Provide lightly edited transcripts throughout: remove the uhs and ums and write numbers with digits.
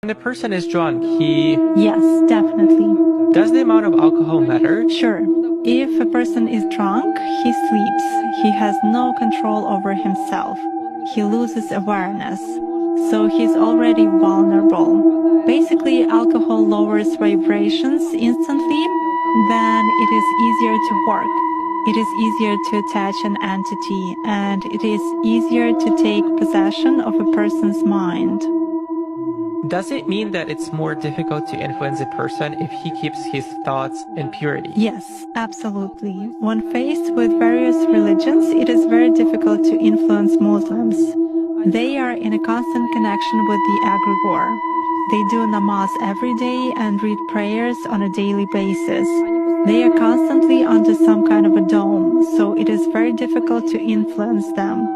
When a person is drunk, he... Yes, definitely. Does the amount of alcohol matter? Sure. If a person is drunk, he sleeps. He has no control over himself. He loses awareness. So he's already vulnerable. Basically, alcohol lowers vibrations instantly, then it is easier to work. It is easier to attach an entity, and it is easier to take possession of a person's mind. Does it mean that it's more difficult to influence a person if he keeps his thoughts in purity? Yes, absolutely. When faced with various religions, it is very difficult to influence Muslims. They are in a constant connection with the egregore. They do namaz every day and read prayers on a daily basis. They are constantly under some kind of a dome, so it is very difficult to influence them.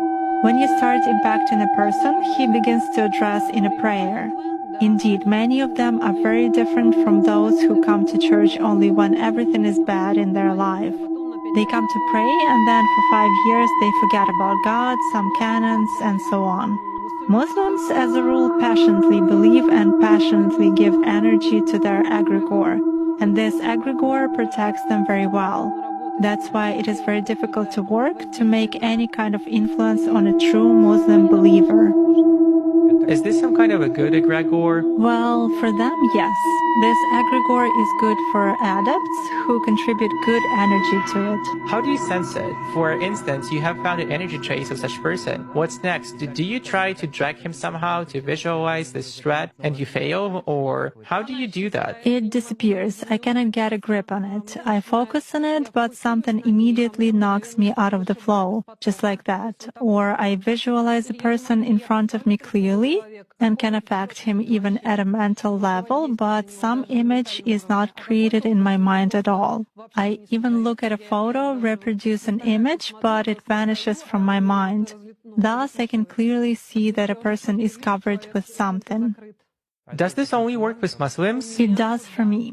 When you start impacting a person, he begins to address in a prayer. Indeed, many of them are very different from those who come to church only when everything is bad in their life. They come to pray and then for 5 years they forget about God, some canons, and so on. Muslims, as a rule, passionately believe and passionately give energy to their egregore, and this egregore protects them very well. That's why it is very difficult to work to make any kind of influence on a true Muslim believer. Is this some kind of a good egregore? Well, for them, yes. This egregore is good for adepts who contribute good energy to it. How do you sense it? For instance, you have found an energy trace of such person. What's next? Do you try to drag him somehow to visualize this threat and you fail? Or how do you do that? It disappears. I cannot get a grip on it. I focus on it, but something immediately knocks me out of the flow, just like that. Or I visualize a person in front of me clearly and can affect him even at a mental level, but some image is not created in my mind at all. I even look at a photo, reproduce an image, but it vanishes from my mind. Thus, I can clearly see that a person is covered with something. Does this only work with Muslims? It does for me.